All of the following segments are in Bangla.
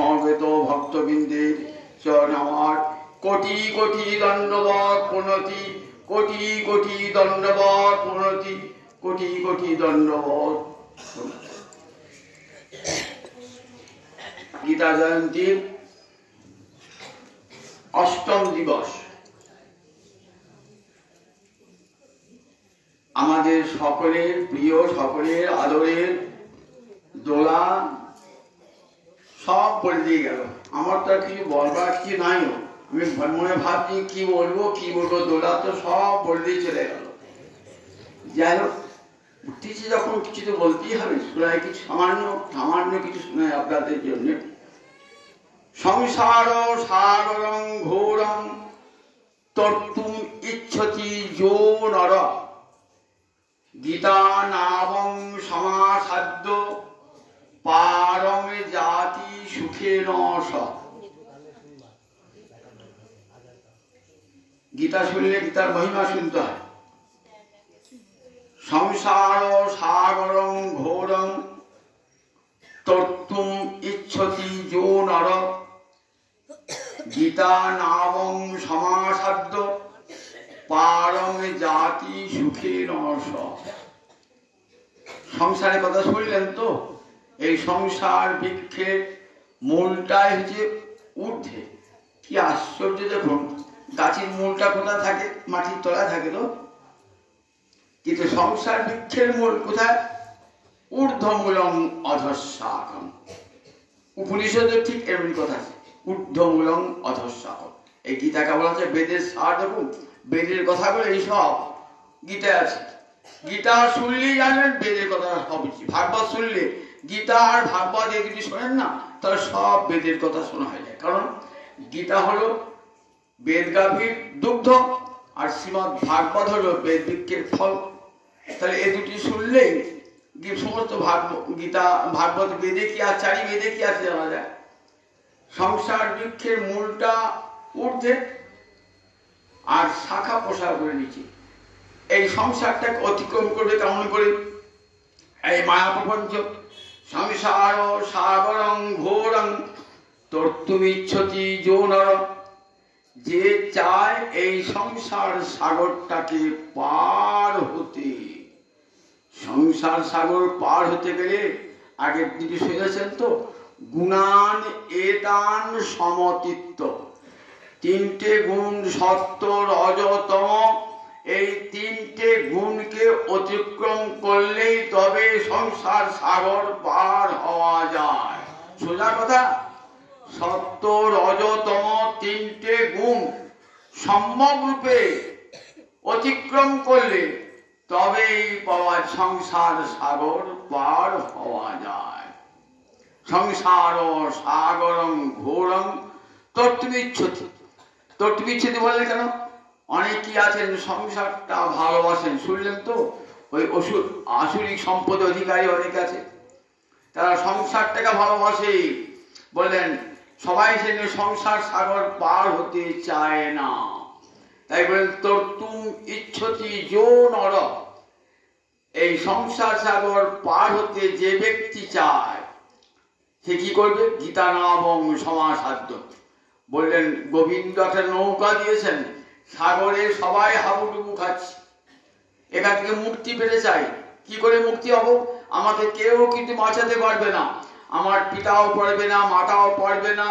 সমবেত ভক্তবৃন্দের চরণে আমার কোটি কোটি দণ্ডবত প্রণতি, কোটি কোটি দণ্ডবত প্রণতি, কোটি কোটি দণ্ডবত। গীতা জয়ন্তীর অষ্টম দিবস। আমাদের সকলের প্রিয়, সকলের আদরের দোলা সব বলে দিয়ে গেল। আমার তো আর কিছু বলবার কিছু নাই। আমি মনে ভাবছি কি বলবো কি বলবো, দোলা তো সব বলে দিয়ে চলে গেল। যাই হোক, উঠতেছি যখন কিছু তো বলতেই হবে। শোনায় কিছু সামান্য কিছু শোনায় আপনাদের জন্য। সংসার সাগরং ঘোরং তর্তুম ইচ্ছতি যো নর, গীতা নামং সমাসাদ্য পারং জাতি সুখেন স। গীতা শুনলে গীতার মহিমা শুনতে হয়। সংসার সাগরং ঘোরং তর্তুম ইচ্ছতি যো নর, গীতা নামং সমাসাদ্য পারং জাতি সুখেন স। সংসারের কথা শুনলেন তো? এই সংসার বৃক্ষের মূলটাই হচ্ছে ঊর্ধ্বে। কি আশ্চর্য দেখুন, গাছের মূলটা কোথায় থাকে? মাটির তলায় থাকে তো। কিন্তু সংসার বৃক্ষের মূল কোথায়? ঊর্ধ্বমূলং অধঃশাখম। উপনিষদে ঠিক এমনি কথা আছে, ঊর্ধ্বমূলং অধঃশাখম। এই গীতাকে বলা হচ্ছে বেদের সার। দেখুন, বেদের কথাগুলো এইসব গীতায় আছে। গীতা শুনলেই জানবেন বেদের কথা সব। ভাগবত শুনলে, গীতা আর ভাগবত এই দুটি শোনেন না, তাহলে সব বেদের কথা শোনা হয়ে যায়। কারণ গীতা হলো বেদ গাভীর দুগ্ধ, আর শ্রীমৎ ভাগবত হলো বেদ বৃক্ষের ফল। তাহলে এই দুটি শুনলেই সমস্ত গীতা ভাগবত বেদে কি আছে, চারি বেদে কি আছে জানা যায়। সংসার বৃক্ষের মূলটা ঊর্ধ্বে আর শাখা প্রসার করে নিচ্ছে। এই সংসারটাকে অতিক্রম করবে কেমন করে? এই মায়া প্রপঞ্চ। সংসার সাগরং ঘোরং তর্তুমিচ্ছতি যো নর, যে চায় এই সংসার সাগরটাকে পার হতে। সংসার সাগর পার হতে গেলে আগের দিকে শুনেছেন তো, গুণান এতান সমতিত্ব। তিনটে গুণ, সত্য রজ তম, এই তিনটে গুণকে অতিক্রম করলেই তবে সংসার সাগর পার হওয়া যায়। সোজা কথা, সত্য রজ তম তিনটে গুণ সম্যক রূপে অতিক্রম করলে তবেই পাওয়া সংসার সাগর পার হওয়া যায়। সংসার সাগরং ঘোরং তর্তুমিচ্ছতি। তর্তুমিচ্ছতি বললে কেন? অনেকেই আছেন সংসারটা ভালোবাসেন, শুনলেন তো? ওই আসুরিক সম্পদ অধিকারী অনেক আছে, তারা সংসারটাকে ভালোবাসে। বললেন সবাই সেদিন সংসার সাগর পার হতে চায় না, তাই বলেন তর্তুম ইচ্ছতি যো নর। এই সংসার সাগর পার হতে যে ব্যক্তি চায় সে কি করবে? গীতা নামং সমাসাদ্য। বললেন গোবিন্দ একটা নৌকা দিয়েছেন, সাগরে সবাই হাবুডুবু খাচ্ছে, এখান থেকে মুক্তি পেতে চাই। কি করে মুক্তি হব? আমাকে কেউ কিন্তু বাঁচাতে পারবে না। আমার পিতাও পারবে না, মাতাও পারবে না,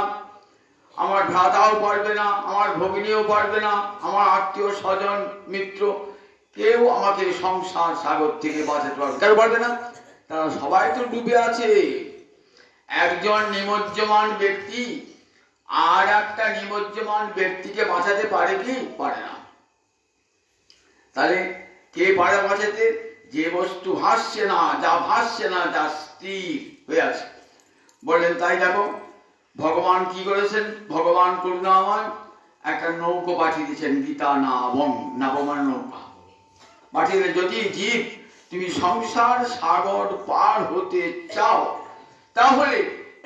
আমার ভ্রাতাও পারবে না, আমার ভগিনীও পারবে না, আমার আত্মীয় স্বজন মিত্র কেউ আমাকে সংসার সাগর থেকে বাঁচাতে পারবে। কেন পারবে না? তারা সবাই তো ডুবে আছে। একজন নিমজ্জমান ব্যক্তি আর একটা নিমজ্জমান ব্যক্তিকে বাঁচাতে পারে কি? পারে না। তাহলে কে পারে বাঁচাতে? যে বস্তু ভাসছে না, যা ভাসছে না, যা স্থির হয়ে আছে। বললেন তাই দেখো ভগবান কি করেছেন, ভগবান করুণাময় একটা নৌকো পাঠিয়ে দিয়েছেন, গীতা নাবম, নাবমান নৌকা পাঠিয়ে। যদি জীব তুমি সংসার সাগর পার হতে চাও তাহলে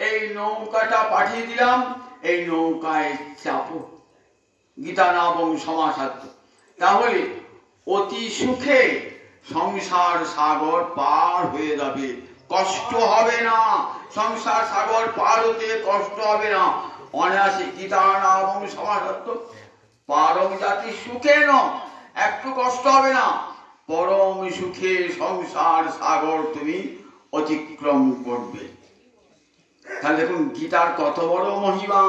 এই নৌকাটা পাঠিয়ে দিলাম, এই নৌকায় চাপো। গীতা নাবম সমাসাধ্য। তাহলে অতি সুখে সংসার সাগর পার হয়ে যাবে, কষ্ট হবে না, সংসার সাগর পার হতে কষ্ট হবে না। অনায়াসে গীতা নাম সমাসত্ব পারম জাতি সুখে ন, একটু কষ্ট হবে না, পরম সুখে সংসার সাগর তুমি অতিক্রম করবে। তাহলে দেখুন গীতার কত বড় মহিমা।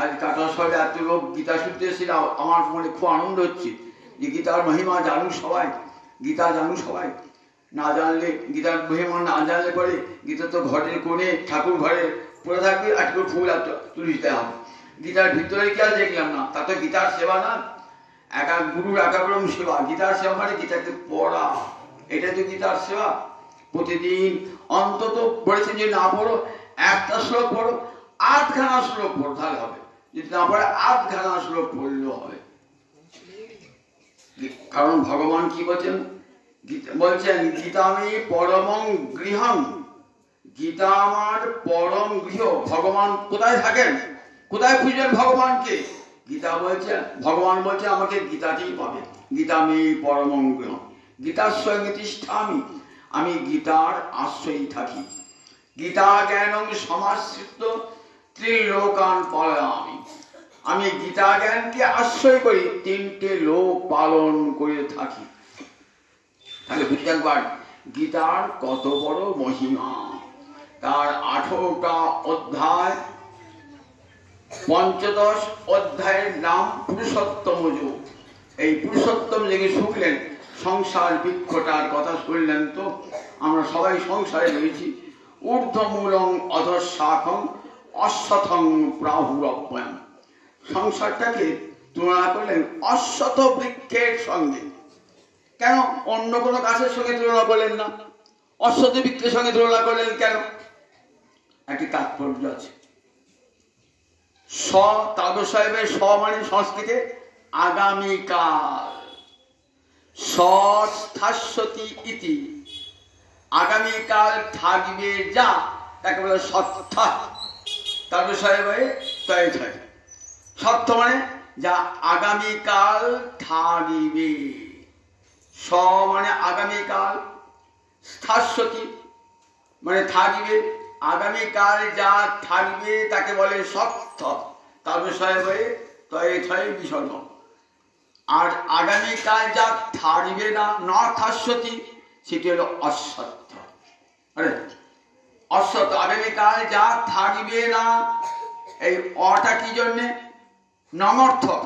আজ কাটাশহরে এত লোক গীতা শুনতে এসেছিল, আমার মনে খুব আনন্দ হচ্ছে যে গীতার মহিমা জানুক সবাই, গীতা জানুক সবাই। না জানলে গীতার মহিমা না জানলে পরে গীতা তো ঘরের কোণে ঠাকুর ঘরে পড়ে থাকবে, আজকে ফুল আর তুলে দিতে হবে। গীতার ভিতরে কি আর দেখলাম না, তা তো গীতার সেবা না, এক এক গুরুর এক এক রকম সেবা। গীতার সেবা মানে গীতাকে পড়া, এটা তো গীতার সেবা। প্রতিদিন অন্তত বলেছেন যে না পড়ো একটা শ্লোক পড়ো, 8খানা শ্লোক পড়ো, তাহলে হবে। যদি না পড়ে 8খানা শ্লোক পড়লেও হবে। কারণ ভগবান কি বলছেন, বলছেন গীতামি পরমং গৃহং, গীতা আমার পরম গৃহ। ভগবান কোথায় থাকেন, কোথায় খুঁজবেন ভগবানকে? গীতা বলছে, ভগবান বলছে আমাকে গীতাতেই পাবে। গীতামি পরমং গৃহ, গীতাশ্রয় তিষ্ঠামি, আমি গীতার আশ্রয়ই থাকি। গীতা জ্ঞানং সমাশ্রিত ত্রিলোকান পালয়ামি, আমি গীতা জ্ঞানকে আশ্রয় করি, 3টে লোক পালন করে থাকি। তাহলে বুঝতে একবার গীতার কত বড় মহিমা। তার 18টা অধ্যায়, 15 অধ্যায়ের নাম পুরুষোত্তম যুগ। এই পুরুষোত্তম লেগে শুনলেন, সংসার বৃক্ষটার কথা শুনলেন তো, আমরা সবাই সংসারে রয়েছি। ঊর্ধ্বমূলং অধঃশাখং অশ্বথং প্রাহুরপ্যয়ম, সংসারটাকে তুলনা করলেন অশ্বথ বৃক্ষের সঙ্গে। কেন অন্য কোনো গাছের সঙ্গে তুলনা করলেন না, অশ্বথ বৃক্ষের সঙ্গে তুলনা করলেন কেন? একটি তাৎপর্য আছে। স তাদর সাহেবের স মানে সংস্কৃতে আগামীকাল, সস্থাস্যতি ইতি, আগামীকাল থাকবে যা, তাকে বলে সত্তা। তাদর সাহেবের তয় থাকে সত্য মানে যা আগামীকাল থাকবে। স মানে আগামীকাল, স্থাস্যতি মানে থাকবে, আগামীকাল যা থাকবে তাকে বলে সত্য। তার বিষয় হয়ে তয়ে থয়ে বিসর্গ। আর আগামীকাল যা থাকবে না, না থাস্যতি, সেটি হলো অসত্য। আরে অসত্য, আগামীকাল যা থাকবে না, এই অটা কি জন্যে? নমর্থক,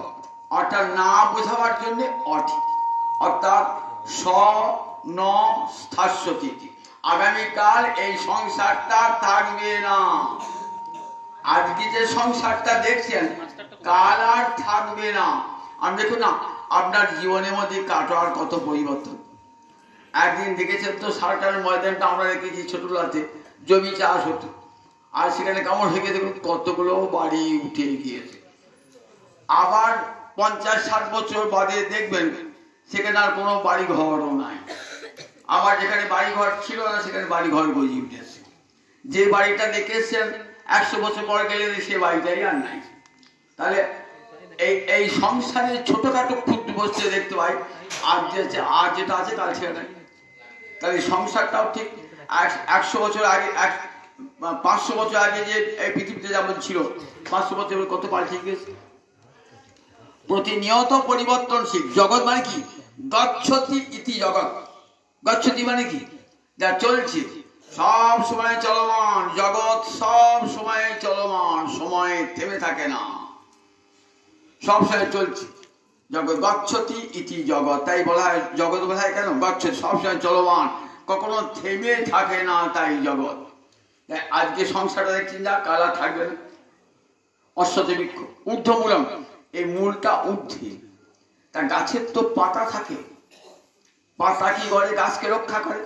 অর্থাৎ না বোঝাবার জন্যে অটি, অর্থাৎ স ন স্থাস্যতি, আগামীকাল এই সংসারটা থাকবে না। আজকে যে সংসারটা দেখছেন কাল আর থাকবে না। আমি দেখুন না, আপনার জীবনের মধ্যে কাটার কত পরিবর্তন। একদিন দেখেছেন তো সারটার ময়দানটা আমরা রেখেছি ছোটবেলাতে, জমি চাষ হতো, আর সেখানে কেমন হয়ে গেছে দেখুন, কতগুলো বাড়ি উঠে গিয়েছে। আবার 50-60 বছর বাদে দেখবেন সেখানে আর কোনো বাড়ি ঘরও নাই। আবার যেখানে বাড়ি ঘর ছিল না সেখানে বাড়ি ঘর গজিয়ে উঠেছে। যে বাড়িটা দেখেছেন 100 বছর পর গেলে সে বাড়িটাই আর নাই। তাহলে এই সংসারে ছোটখাটো ক্ষুদ্র বস্তু দেখতে পাই, আর যেটা আছে কাল ছেড়ে নাই। তাহলে সংসারটাও ঠিক 100 বছর আগে, 500 বছর আগে যে এই পৃথিবীতে যেমন ছিল, 500 বছর কত পাল্টে গেছে। প্রতিনিয়ত পরিবর্তনশীল জগৎ। মানে কি? গচ্ছতি ইতি জগৎ। গচ্ছতি মানে কি? যা চলছে, সব সময় চলমান জগৎ, সব সময় চলমান, সময় থেমে থাকে না, সব সময় চলছে জগৎ। গচ্ছতি ইতি জগৎ, তাই বলা হয় জগৎ বলা হয় কেন? গচ্ছতি, সব সময় চলমান, কখনো থেমে থাকে না, তাই জগৎ। আজকে সংসারটা দেখছেন যা, কালা থাকবে না। অশ্বথ বৃক্ষ ঊর্ধ্বমূলম, এই মূলটা ঊর্ধ্বে। তা গাছের তো পাতা থাকে, পাতা কি করে? গাছকে রক্ষা করে।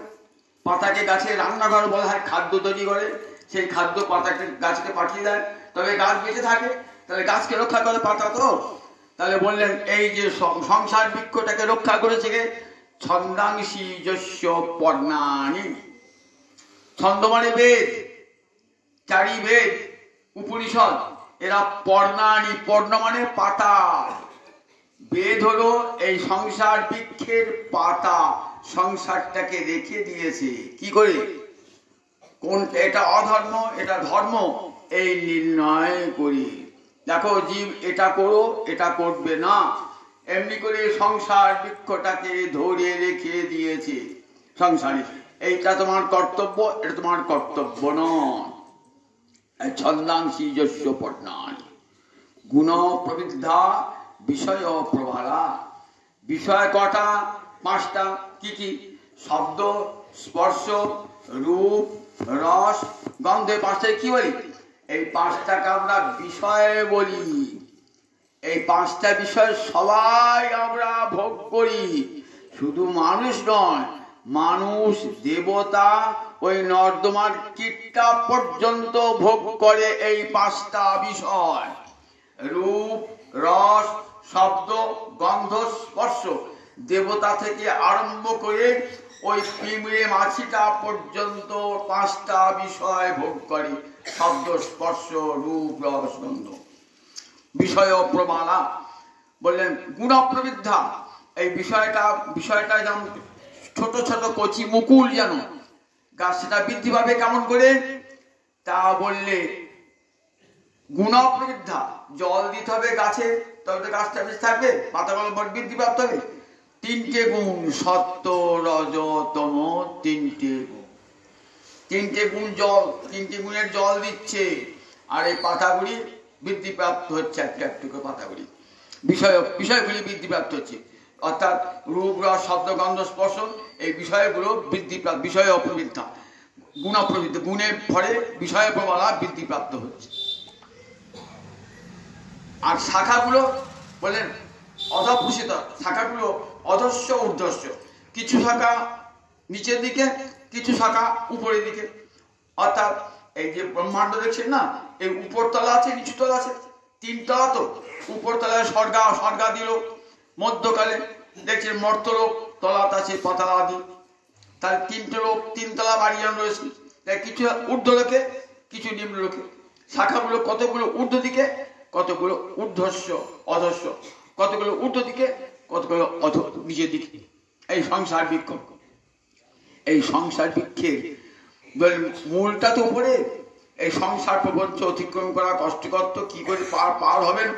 পাতাকে গাছের রান্নাঘর বলা হয়, খাদ্য তৈরি করে, সেই খাদ্য পাতাকে গাছকে পাঠিয়ে দেয়, তবে গাছ বেঁচে থাকে। তাহলে গাছকে রক্ষা করে পাতা তো। তাহলে বললেন এই যে সংসার বৃক্ষটাকে রক্ষা করেছে কে? ছন্দাংশী যস্য পর্ণানি। ছন্দ মানে বেদ, 4 বেদ, উপনিষদ, এরা পর্ণানি। পর্ণ মানে পাতা। বেদ হলো এই সংসার বৃক্ষের পাতা, সংসারটাকে রেখে দিয়েছে কি করে? কোন এটা অধর্ম এটা ধর্ম এই নির্ণয় করি। দেখো জীব এটা করো এটা করবে না, এমনি করে সংসার বৃক্ষটাকে ধরে রেখে দিয়েছে সংসারে। এইটা তোমার কর্তব্য, এটা তোমার কর্তব্য নয়। ছন্দাংশী যস্য পর্ণানি গুণ প্রবিদ্ধা বিষয় প্রভালা। বিষয় কটা? পাঁচটা। কি কি? শব্দ, স্পর্শ, রূপ, রস, গন্ধে। পাঁচটায় কি বলি? এই পাঁচটাকে আমরা বিষয় বলি। এই পাঁচটা বিষয় সবাই আমরা ভোগ করি, শুধু মানুষ নয়, মানুষ, দেবতা, ওই নর্দমার কীটটা পর্যন্ত ভোগ করে এই পাঁচটা বিষয়। রূপ, রস, শব্দ, গন্ধ, স্পর্শ। দেবতা থেকে আরম্ভ করে ওই পিঁমড়ে মাছিটা পর্যন্ত পাঁচটা বিষয় ভোগ করে। শব্দ, স্পর্শ, রূপ, রস, গন্ধ। বিষয় প্রমালা বললেন গুণ প্রবৃদ্ধা। এই বিষয়টা যেমন ছোট ছোট কচি মুকুল, যেন গাছ, সেটা বৃদ্ধি পাবে কেমন করে? তা বললে গুণ প্রবৃদ্ধা। জল দিতে হবে গাছে, তবে তো গাছটা বেশি থাকবে, পাতাগুলো বৃদ্ধি প্রাপ্ত হবে। তিনটে গুণ, সত্য, রজ, তম, তিনটে গুণ। তিনটে গুণ জল, তিনটে গুণের জল দিচ্ছে, আর এই পাতাগুলি বৃদ্ধিপ্রাপ্ত হচ্ছে, একটু একটু করে পাতাগুলি বিষয়গুলি বৃদ্ধিপ্রাপ্ত হচ্ছে। অর্থাৎ রূপ, রস, শব্দ, গন্ধ, স্পর্শ, এই বিষয়গুলো বৃদ্ধিপ্রাপ্ত, বিষয় অপ্রবৃদ্ধা, গুণ অপ্রবৃদ্ধ, গুণের ফলে বিষয় প্রবলা বৃদ্ধিপ্রাপ্ত হচ্ছে। আর শাখাগুলো বলেন অধঃপুষিত, শাখাগুলো অধস্য ঊর্ধ্বস্য। কিছু শাখা নিচের দিকে, কিছু শাখা উপরের দিকে। অর্থাৎ এই যে ব্রহ্মাণ্ড দেখছেন না, এই উপরতলা আছে, নিচুতলা আছে, তিনতলা। তো উপরতলায় স্বর্গা দিল, মধ্যকালে দেখছেন মর্তলোক, তলাত আছে পাতালা আদি। তার তিনতলা বাড়ি যেন রয়েছে। তাই কিছু ঊর্ধ্বলোকে, কিছু নিম্নলোকে। শাখাগুলো কতগুলো ঊর্ধ্ব দিকে, কতগুলো ঊর্ধ্বস্য অধস্য, কতগুলো ঊর্ধ্ব দিকে, কতগুলো নিচের দিকে। এই সংসার বৃক্ষ, এই সংসার বৃক্ষের মূলটা তো উপরে। এই সংসার প্রপঞ্চ অতিক্রম করা কষ্টকর, তো কি করে পার হবেন?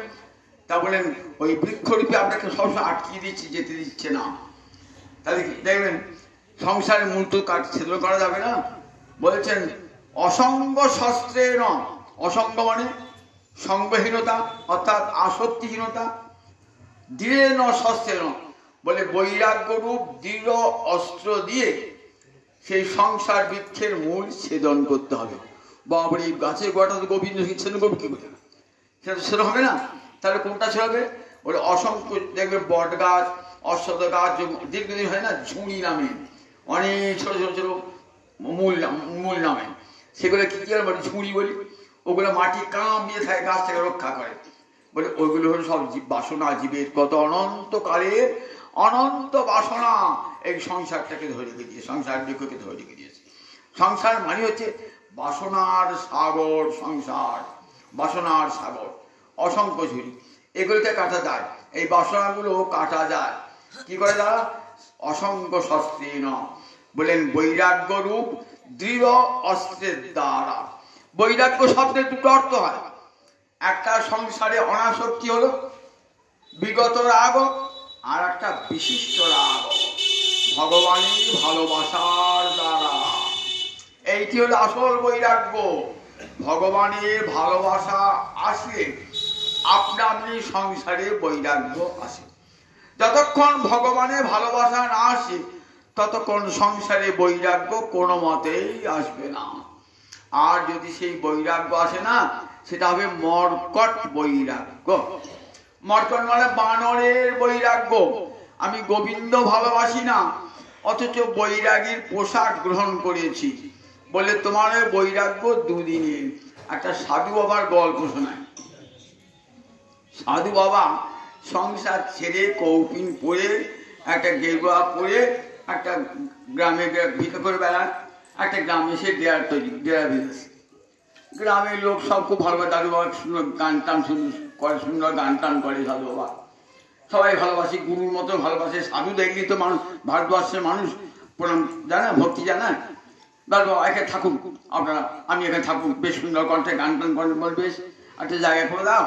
তা বলেন ওই বৃক্ষরূপে আপনাকে সবসময় আটকিয়ে দিচ্ছে, যেতে দিচ্ছে না। তাহলে দেখবেন সংসারের মূল তো ছেদ করা যাবে না। বলেছেন অসঙ্গ শস্ত্রে ন, অসঙ্গ মানে সঙ্গহীনতা, অর্থাৎ আসক্তিহীনতা। দৃঢ় ন শস্ত্রে ন, বলে বৈরাগ্য রূপ দৃঢ় অস্ত্র দিয়ে সেই সংসার বৃক্ষের মূল ছেদন করতে হবে। বাবরি গাছের গোড়াটা তো গোবিন্দ ছেদন করবে কি করে? সেটা ছেদ হবে না। তাহলে কোনটা ছেড়বে? বলে অসংখ্য দেখবে বট গাছ, অশ্বত্থ গাছ, দীর্ঘদিন হয় না, ঝুড়ি নামে, অনেক ছোট ছোট ছোট মূল নামে, সেগুলো কি কি বলে ঝুড়ি বলি। ওগুলো মাটি কামড়িয়ে থাকে, গাছটাকে রক্ষা করে। বলে ওইগুলো হলো সব বাসনা, জীবের কত অনন্তকালের অনন্ত বাসনা এই সংসারটাকে ধরে রেখে দিয়েছে, সংসার বৃক্ষকে ধরে রেখে দিয়েছে। সংসার মানে হচ্ছে বাসনার সাগর। সংসার বাসনার সাগর, অসংখ্য ঝুড়ি। এগুলোকে কাটা যায়, এই বাসনাগুলো কাটা যায় কি করে? দ্বারা অসংখ্য শস্ত্রে ন, বলেন বৈরাগ্য রূপ দৃঢ় অস্ত্রের দ্বারা। বৈরাগ্য শব্দের দুটো অর্থ হয়। একটা সংসারে অনাসক্তি হলো বিগত রাগ, আর একটা বিশিষ্ট রাগ ভগবানের ভালোবাসার দ্বারা। এইটি হলো আসল বৈরাগ্য। ভগবানের ভালোবাসা আসলে আপনা আপনি সংসারে বৈরাগ্য আসে। যতক্ষণ ভগবানের ভালোবাসা না আসে ততক্ষণ সংসারে বৈরাগ্য কোনো মতেই আসবে না। আর যদি সেই বৈরাগ্য আসে না, সেটা হবে মর্কট বৈরাগ্য। মর্কট মানে বানরের বৈরাগ্য। আমি গোবিন্দ ভালোবাসি না, অথচ বৈরাগীর পোশাক গ্রহণ করেছি বলে তোমার বৈরাগ্য দুদিনের। একটা সাধু বাবার গল্প শোনায়। সাধু বাবা সংসার ছেড়ে কৌপিন পরে, একটা গেরুয়া পরে, একটা গ্রামে ভিক্ষা করে বেড়ায়। একটা গ্রামে সে ডেরা বেঁধেছে। গ্রামের লোক সব খুব ভালোবাসে দাদু বাবা, সুন্দর গান টান করে, সুন্দর গান টান করে সাধু বাবা। সবাই ভালোবাসে, গুরুর মতো ভালোবাসে। সাধু দেখলি তো মানুষ, ভারতবর্ষের মানুষ প্রণাম জানা, ভক্তি জানা। দাদু বাবা একে ঠাকুর, আপনারা আমি এখানে থাকুক, বেশ সুন্দর কণ্ঠে গান টান করেন, বল বেশ একটা জায়গা করে দাও।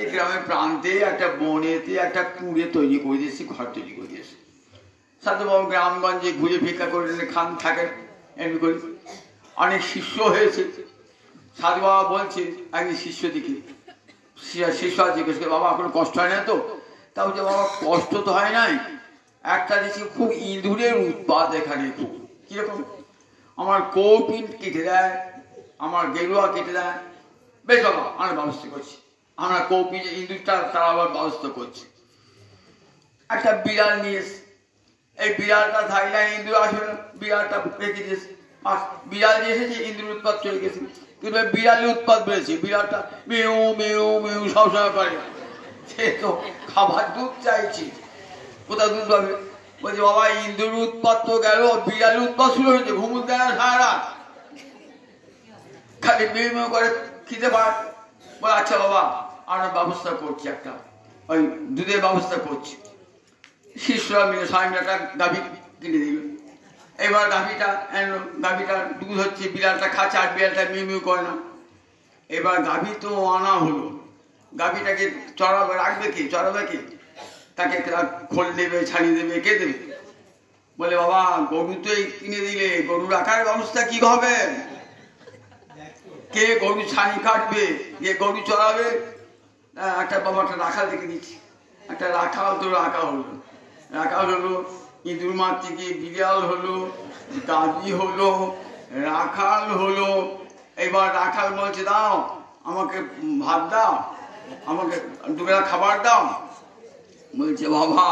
এই গ্রামের প্রান্তে একটা বনেতে একটা কুঁড়ে তৈরি করে দিয়েছি, ঘর তৈরি করে দিয়েছি। সাধুবাবু গ্রামগঞ্জে ঘুরে ভিক্ষা করে খান থাকেন, এমনি করে অনেক শিষ্য হয়েছে। সাধুবাবা বলছে একদিন শিষ্য দিকে, শিষ্য জিজ্ঞেস করে, বাবা কোনো কষ্ট হয় না তো? তা বলছে, বাবা কষ্ট তো হয় নাই, একটা দেখছি খুব ইঁদুরের উৎপাত এখানে খুব। কিরকম? আমার কৌপিন কেটে দেয়, আমার গেরুয়া কেটে দেয়। বেশ বাবা আমরা ব্যবস্থা করছি, আমরা কৌপিন ইঁদুরটা তারা আবার ব্যবস্থা করছি। একটা বিড়াল নিয়ে এসে, এই বিড়ালটা থাকলে ইঁদুর আসবে না, বিড়ালটা রেখে দিয়েছে। বিড়াল নিয়ে এসেছে, ইঁদুর উৎপাত চলে গেছে। কিন্তু বিড়ালের উৎপাত বেড়েছে, বিড়ালটা মেউ মেউ মেউ সবসময় করে। সে তো খাবার দুধ চাইছে, কোথাও দুধ পাবে? বলছে, বাবা ইঁদুর উৎপাত তো গেল, বিড়ালের উৎপাত শুরু হয়েছে, ঘুমুর দেয় না সারা রাত, খালি মেউ মেউ করে, খিদে পায়। বলে আচ্ছা বাবা আমরা ব্যবস্থা করছি, একটা ওই দুধের ব্যবস্থা করছি। শিষ্যরা মিলে স্বামী একটা গাভী কিনে দিল। এবার গাভীটা এলো, গাভীটা দুধ হচ্ছে, বিড়ালটা খাচ্ছে, আর বিড়ালটা মিউ মিউ করে না। এবার গাভী তো আনা হলো, গাভীটাকে চড়াবে, রাখবে কি, চড়াবে কি? তাকে খোল দেবে, ছাড়িয়ে দেবে, কে দেবে? বলে বাবা গরু তো কিনে দিলে, গরু রাখার ব্যবস্থা কি হবে? কে গরু ছানি কাটবে, কে গরু চড়াবে? একটা বাবা একটা রাখাল দেখে দিচ্ছি, একটা রাখাল তো রাখা হলো, রাখাল হলো, ইঁদুর মাছ থেকে বিড়াল হলো, গাভী হলো, রাখাল হলো। এবার রাখাল বলছে, দাও আমাকে ভাত দাও, আমাকে দুবেলা খাবার দাও। বলছে বাবা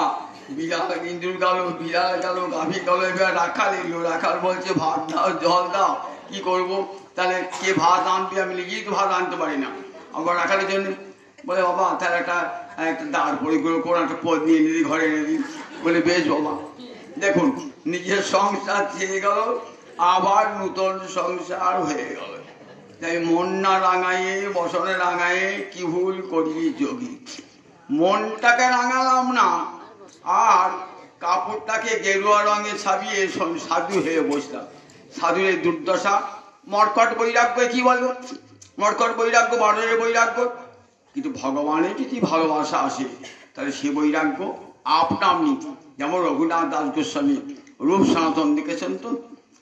বিড়াল ইঁদুর গেল, বিড়াল গেল, গাভী গেল, এবার রাখাল এলো। রাখাল বলছে ভাত দাও, জল দাও। কি করবো তাহলে? কে ভাত আনবে? আমি নিজেই তো ভাত আনতে পারি না। আবার রাখালের জন্য বলে বাবা তাহলে একটা দাঁড় পরি করে একটা পদ নিয়ে এনে দিই, ঘরে এনে দিই। বলে বেশ বাবা। দেখুন নিজের সংসার ছেড়ে গেল, আবার নূতন সংসার হয়ে গেল। তাই মন না রাঙাইয়ে বসনে রাঙাইয়ে কি ভুল করি যোগী। মনটাকে রাঙালাম না, আর কাপড়টাকে গেরুয়া রঙে ছাপিয়ে সাধু হয়ে বসলাম। সাধুর এই দুর্দশা। মর্কট বৈরাগ্য কি বলবো? মর্কট বৈরাগ্য, বর্ণের বৈরাগ্য। কিন্তু ভগবানের যদি ভালোবাসা আসে তাহলে সে বৈরাগ্য আপনা আপনি। যেমন রঘুনাথ দাস গোস্বামী রূপ সনাতন দেখেছেন তো,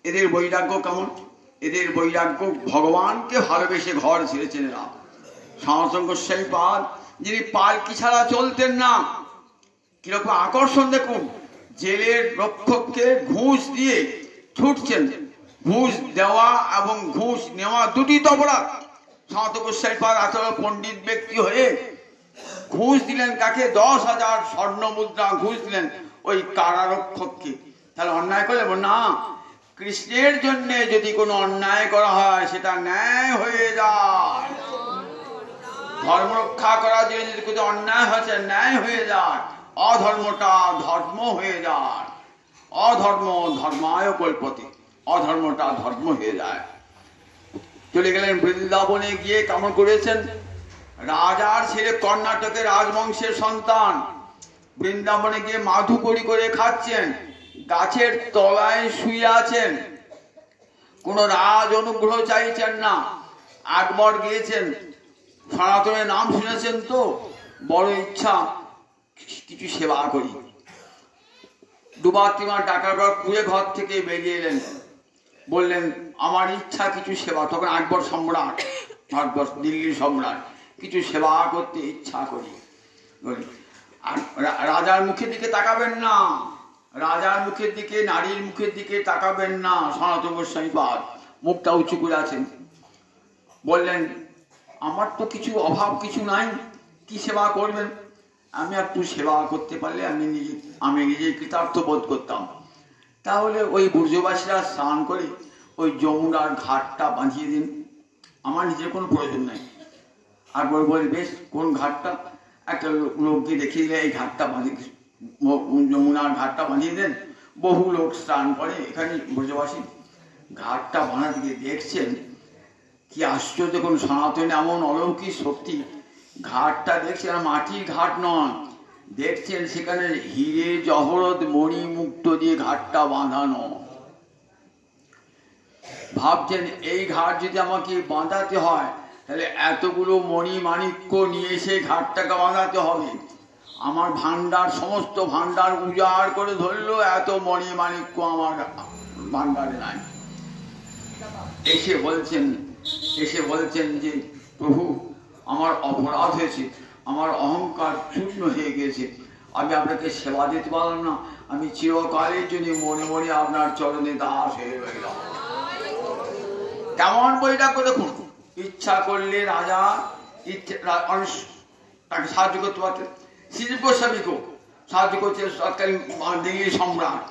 এদের বৈরাগ্য কেমন? এদের বৈরাগ্য ভগবানকে ভালোবেসে ঘর ছেড়েছেন এরা। সনাতন গোস্বামী পাদ যিনি পালকি ছাড়া চলতেন না, কিরকম আকর্ষণ দেখুন। জেলের রক্ষককে ঘুষ দিয়ে ছুটছেন। ঘুষ দেওয়া এবং ঘুষ নেওয়া দুটি তো অপরাধ। সনাতন গোস্বামী পাদ আসলে পণ্ডিত ব্যক্তি হয়ে ঘুষ দিলেন কাকে? 10,000 স্বর্ণ মুদ্রা ঘুষ দিলেন ওই কারারক্ষককে। তাহলে অন্যায় করলে না, কৃষ্ণের জন্য যদি কোনো অন্যায় করা হয় সেটা ন্যায় হয়ে যায়। ধর্ম রক্ষা করার জন্য যদি কোনো অন্যায় হচ্ছে ন্যায় হয়ে যায়, অধর্মটা ধর্ম হয়ে যায়। অধর্ম ধর্মায় কল্পতে, অধর্মটা ধর্ম হয়ে যায়। চলে গেলেন বৃন্দাবনে, গিয়ে কেমন করেছেন? রাজার ছেলে, কর্ণাটকের রাজবংশের সন্তান, বৃন্দাবনে গিয়ে মাধু করি করে খাচ্ছেন, গাছের তলায় শুয়ে আছেন, কোন রাজ অনুগ্রহ চাইছেন না। আকবর গিয়েছেন, সনাতনের নাম শুনেছেন তো, বড় ইচ্ছা কিছু সেবা করি। দুবার তিনবার ডাকার পর কুড়ে ঘর থেকে বেরিয়ে এলেন, বললেন আমার ইচ্ছা কিছু সেবা। তখন আকবর সম্রাট, ভারতবর্ষ দিল্লির সম্রাট, কিছু সেবা করতে ইচ্ছা করি। আর রাজার মুখের দিকে তাকাবেন না, রাজার মুখের দিকে, নারীর মুখের দিকে তাকাবেন না। সনাতন গোস্বামী পাদ মুখটা উঁচু করে আছেন। বললেন আমার তো কিছু অভাব কিছু নাই, কি সেবা করবেন? আমি একটু সেবা করতে পারলে আমি নিজে কৃতার্থ বোধ করতাম। তাহলে ওই বুর্জবাসীরা স্নান করে ওই যমুনার ঘাটটা বাঁধিয়ে দিন, আমার নিজের কোনো প্রয়োজন নেই। আকবর বলে বেশ, কোন ঘাটটা? একটা লোককে দেখিয়ে দিলে এই ঘাটটা বাঁধিয়ে, যমুনার ঘাটটা বাঁধিয়ে দেন। বহু লোক স্নান করে এখানে ব্রজবাসী। ঘাটটা বানাতে গিয়ে দেখছেন কি আশ্চর্য, কোন সনাতনে এমন অলৌকিক শক্তি। ঘাটটা দেখছেন মাটির ঘাট নয়, দেখছেন সেখানে হিরে জহরত মণি মুক্ত দিয়ে ঘাটটা বাঁধানো। ভাবছেন এই ঘাট যদি আমাকে বাঁধাতে হয় তাহলে এতগুলো মণি মাণিক্য নিয়ে এসে ঘাটটাকে বাঁধাতে হবে। আমার ভান্ডার, সমস্ত ভান্ডার উজাড় করে ধরলো, এত মণি মাণিক্য আমার ভান্ডারে নাই। এসে বলছেন যে প্রভু, আমার অপরাধ হয়েছে, আমার অহংকার চূর্ণ হয়ে গেছে, আমি আপনাকে সেবা দিতে পারলাম না, আমি চিরকালের জন্য মনে মনে আপনার চরণে দাস হয়ে গেলাম। কেমন বৈরাগ্য দেখুন! ইচ্ছা করলে রাজা তাকে সাহায্য করতে পারতেন। শ্রীজীব গোস্বামীকেও সাহায্য করছে সরকারি দিল্লি সম্রাট,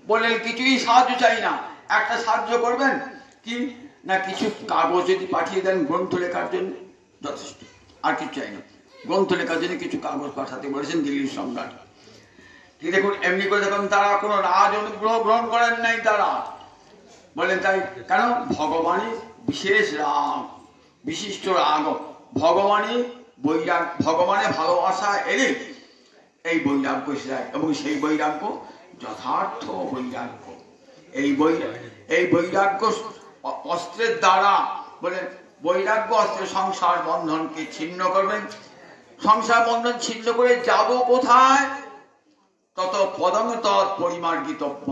বললেন কিছুই সাহায্য চাই না, একটা সাহায্য করবেন কি না, কিছু কাগজ যদি পাঠিয়ে দেন গ্রন্থ লেখার জন্য, যথেষ্ট, আর কিছু চাই না। গ্রন্থ লেখার জন্য কিছু কাগজ পাঠাতে বলেছেন দিল্লির সম্রাট। ঠিক দেখুন, এমনি করে দেখুন তারা কোনো রাজ অনুগ্রহ গ্রহণ করেন নাই। তারা বলেন তাই কেন? ভগবানের বিশেষ রাগ, বিশিষ্ট রাগ, ভগবানের ভালোবাসা এলে এই বৈরাগ্য এসে, এবং সেই বৈরাগ্য যথার্থ বৈরাগ্য। এই বৈরাগ্য অস্ত্রের দ্বারা, বলে বৈরাগ্য অস্ত্রের সংসার বন্ধনকে ছিন্ন করবেন। সংসার বন্ধন ছিন্ন করে যাব কোথায়? তত পদং তৎ পরিমার্গিতব্য,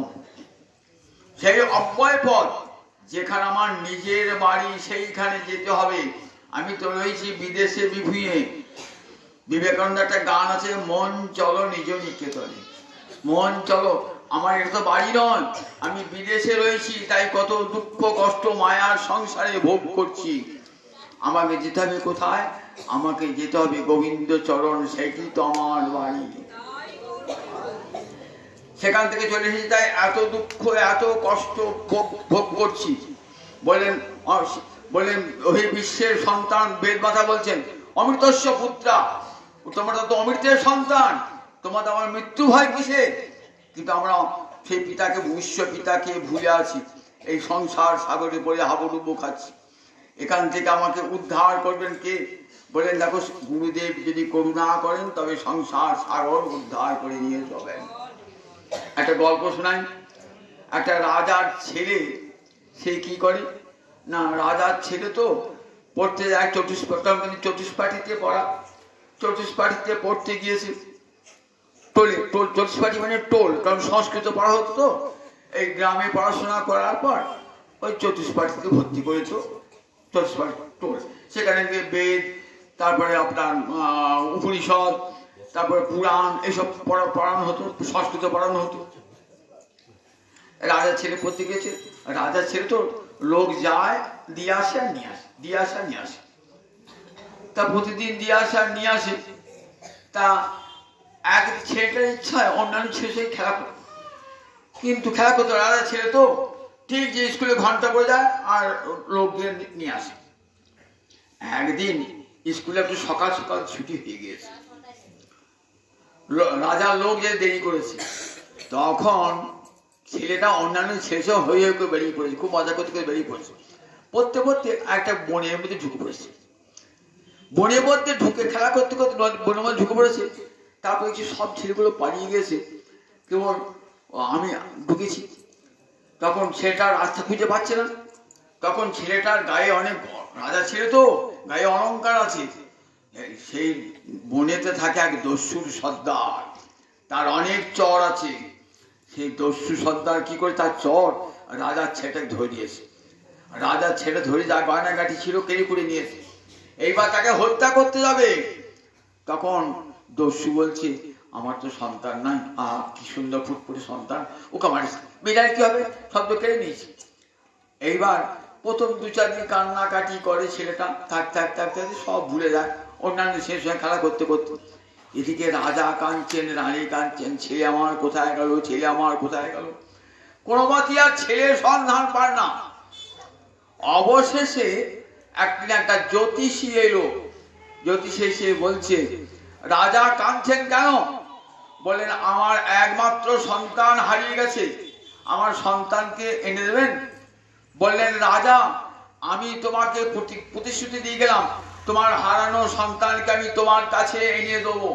সেই অব্যয় পথ, যেখানে আমার নিজের বাড়ি সেইখানে যেতে হবে। আমি তো রয়েছি বিদেশে বিভুঁয়ে। বিবেকানন্দ একটা গান আছে, মন চলো নিজ নিকেতনে। মন চলো, আমার এটা তো বাড়ি নয়, আমি বিদেশে রয়েছি, তাই কত দুঃখ কষ্ট মায়ার সংসারে ভোগ করছি। আমাকে যেতে হবে কোথায়? আমাকে যেতে হবে গোবিন্দ চরণ, সেটি তো আমার বাড়ি। সেখান থেকে চলে এসেছি, তাই এত দুঃখ এত কষ্ট ভোগ করছি। বলেন ওই বিশ্বের সন্তান বেদ মাতা বলছেন, অমৃতস্য পুত্রা, তোমরা তো অমৃতের সন্তান, তোমাদের আমার মৃত্যু ভয় কিসে? কিন্তু আমরা সেই পিতাকে, বিশ্ব পিতাকে ভুলে আছি, এই সংসার সাগরে পড়ে হাবুডুবু খাচ্ছি। এখান থেকে আমাকে উদ্ধার করবেন কে? বলেন দেখো, গুরুদেব যদি করুণা করেন তবে সংসার সাগর উদ্ধার করে নিয়ে যাবেন। একটা গল্প শোনাই। একটা রাজার ছেলে, সে কি করে না, রাজার ছেলে তো পড়তে যায় চতুষ্পাঠীতে পড়া, চতুষ্পাঠীতে পড়তে গিয়েছে টোলে, চতুষ্পাঠী মানে টোল, কারণ সংস্কৃত পড়া হতো তো, এই গ্রামে পড়াশোনা করার পর ওই চতুষ্পাঠীতে ভর্তি করেছো, চতুষ্পাঠী টোল। সেখানে গিয়ে বেদ, তারপরে আপনার উপনিষদ, তারপরে পুরাণ, এইসব পড়ানো হতো, সংস্কৃত পড়ানো হতো। রাজার ছেলে পড়তে গেছে। রাজার ছেলে তো লোক যায়, দিয়ে আসে আর নিয়ে আসে, দিয়ে আসে আর নিয়ে আসে, তা প্রতিদিন দিয়ে আসে আর নিয়ে আসে। তা এক ছেলেটার ইচ্ছা হয় অন্যান্য ছেলে সেই খেলা করতো, কিন্তু খেলা করতো রাজার ছেলে তো ঠিক যে স্কুলে ঘন্টা পড়ে যায় আর লোক দিয়ে নিয়ে আসে। একদিন স্কুলে একটু সকাল সকাল ছুটি হয়ে গিয়েছে, রাজার লোক যে দেরি করেছে, তখন ছেলেটা অন্যান্য ছেলে সব হয়ে করে বেরিয়ে পড়েছে, খুব মজা করতে করে বেরিয়ে পড়েছে। পড়তে পড়তে একটা বনের মধ্যে ঢুকে পড়েছে। বনের মধ্যে ঢুকে খেলা করতে করতে বনের মধ্যে ঢুকে পড়েছে। তারপরে সব ছেলেগুলো পালিয়ে গেছে, কেবল আমি ঢুকেছি। তখন ছেলেটার রাস্তা খুঁজে পাচ্ছে না। তখন ছেলেটার গায়ে অনেক, রাজা ছেলে তো গায়ে অলঙ্কার আছে। সেই বনেতে থাকে এক দস্যুর সর্দার, তার অনেক চর আছে। সেই দস্যু সর্দার কি করে তার চর রাজার ছেলেটাকে ধরে দিয়েছে। রাজার ছেলে ধরে যা গয়নাগাটি ছিল কেড়ে করে নিয়েছে, এইবার তাকে হত্যা করতে যাবে। তখন দস্যু বলছে, আমার তো সন্তান নাই, কি সুন্দর ফুটফুটে সন্তান, ওকে মারিস, বিড়াল কি হবে, শব্দ কেড়ে নিয়েছে। এইবার প্রথম 2-4 দিন কান্নাকাটি করে ছেলেটা, থাকতে থাকতে সব ভুলে যায় অন্যান্য ছেলের সঙ্গে খেলা করতে করতে। এদিকে রাজা কাঁদছেন, রানী কাঁদছেন, ছেলে আমার কোথায় গেল, ছেলে আমার কোথায় গেল। কোনো মতেই আর ছেলের সন্ধান পায় না। অবশেষে একদিন একটা জ্যোতিষী এলো। জ্যোতিষী এসে বলছে, রাজা কাঁদছেন কেন? বলেন, আমার একমাত্র সন্তান হারিয়ে গেছে, আমার সন্তানকে এনে দেবেন। বললেন, রাজা আমি তোমাকে প্রতিশ্রুতি দিয়ে গেলাম, তোমার হারানো সন্তানকে আমি তোমার কাছে এনে দেবো।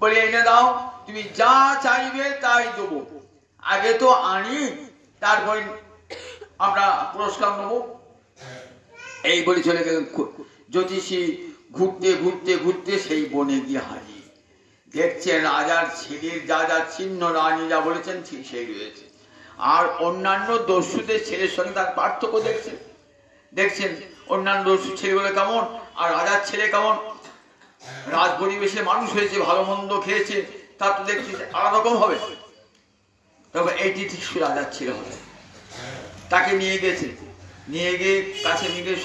বলে, এনে দাও, তুমি যা চাইবে তাই দেবো, আগে তো আনি, তারপরে আমরা পুরস্কার নেব, এই বলে চলে গেলেন। জ্যোতিষী ঘুরতে ঘুরতে ঘুরতে সেই বনে গিয়ে হাজির। দেখছেন রাজার ছেলের যা যা চিহ্ন, রানী যা বলেছেন ঠিক সেই রয়েছে। আর অন্যান্য দস্যুদের ছেলের সঙ্গে তার পার্থক্য দেখছেন অন্যান্য দস্যু ছেলেগুলো কেমন আর রাজার ছেলে কেমন। রাজ পরিবেশে মানুষ হয়েছে, ভালো মন্দ খেয়েছে, তার তো দেখছি আলাদা রকম হবে। তবে এইটি ঠিক রাজার ছেলে হবে। তাকে নিয়ে গেছে, নিয়ে গিয়ে কাছে নিয়ে গিয়ে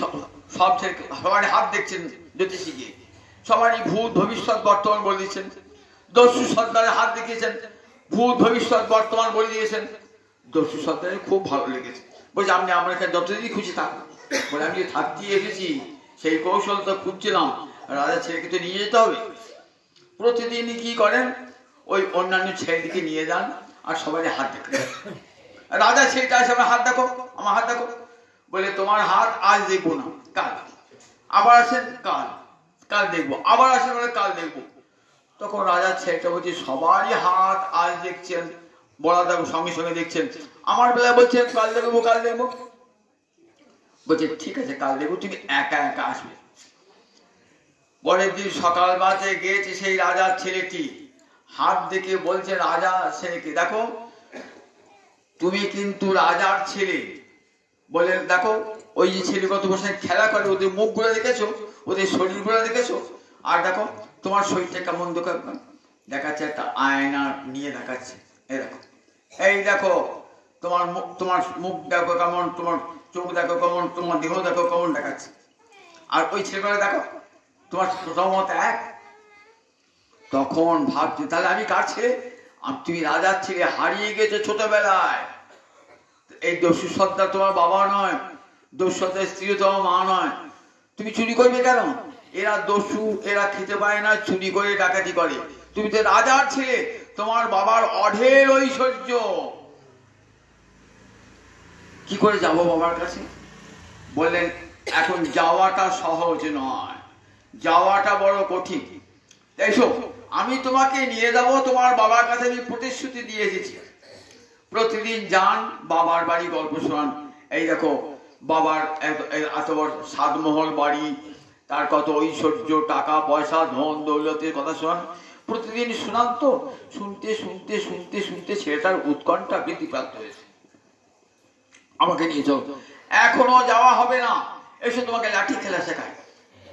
সব ছেলে সবারই হাত দেখছেন জ্যোতিষী গিয়ে, সবারই ভূত ভবিষ্যৎ বর্তমান বলে দিচ্ছেন। দস্যু সর্দারের হাত দেখিয়েছেন, ভূত ভবিষ্যৎ বর্তমান বলে দিয়েছেন। দস্যু সর্দারের খুব ভালো লেগেছে, বলছে আপনি আমার এখানে যতদিনই খুশি থাকুন। বলে আমি যে থাকতেই এসেছি সেই কৌশল তো খুঁজছিলাম, রাজার ছেলেকে তো নিয়ে যেতে হবে। প্রতিদিনই কি করেন, ওই অন্যান্য ছেলেদিকে নিয়ে যান আর সবাই হাত দেখেন। রাজা ছেলেটা আসে, আমার হাত দেখো, আমার হাত দেখো। বলে তোমার হাত আজ দেখবো না, কাল। আবার আসেন, কাল, কাল দেখবো। আবার আসেন, বলে কাল দেখবো। তখন রাজার ছেলেটা বলছে সবারই হাত আজ দেখছেন, বলা দেখো সঙ্গে সঙ্গে দেখছেন, আমার বেলায় বলছেন কাল দেখবো, কাল দেখবো। বলছে ঠিক আছে কাল দেখবো, তুমি একা একা আসবে। পরের দিন সকাল বাজে গিয়েছে সেই রাজার ছেলেটি, হাত দেখে বলছে রাজা ছেলেকে, দেখো তুমি কিন্তু রাজার ছেলে। বলে দেখো ওই যে ছেলে কত বসে খেলা করে, ওদের মুখগুলো দেখেছো, ওদের শরীরগুলো দেখেছো, আর দেখো তোমার শরীরটা কেমন দেখাচ্ছে। একটা আয়না নিয়ে দেখাচ্ছে, এই দেখো, এই দেখো তোমার মুখ দেখো কেমন, তোমার চোখ দেখো কেমন, তোমার দেহ দেখো কেমন দেখাচ্ছে। আর ওই ছেলেগুলো দেখো তোমার মত এক। তখন ভাবছি তাহলে আমি কার ছেলে? তুমি রাজার ছেলে, হারিয়ে গেছো ছোটবেলায়। এই দস্যু সর্দার তোমার বাবা নয়, দস্যু সর্দার স্ত্রী তোমার মা নয়। তুমি চুরি করবে কেন? এরা দস্যু, এরা খেতে পায় না, চুরি করে ডাকাতি করে। তুমি তো রাজার ছেলে, তোমার বাবার অঢেল ঐশ্বর্য। কি করে যাব বাবার কাছে? বললেন এখন যাওয়াটা সহজ নয়, যাওয়াটা বড় কঠিন। এসো আমি তোমাকে নিয়ে যাব তোমার বাবার কাছে, আমি প্রতিশ্রুতি দিয়ে এসেছি। প্রতিদিন যান বাবার বাড়ি, গল্প শোনান। এই দেখো বাবার এত বড় সাতমহল বাড়ি, তার কত ঐশ্বর্য, টাকা পয়সা, ধন দৌলতের কথা শোনান। প্রতিদিন শোনান। তো শুনতে শুনতে শুনতে শুনতে ছেলেটার উৎকণ্ঠা বৃদ্ধিপ্রাপ্ত হয়েছে। আমাকে নিয়ে চল, এখনো যাওয়া হবে না, এসো তোমাকে লাঠি খেলা শেখায়।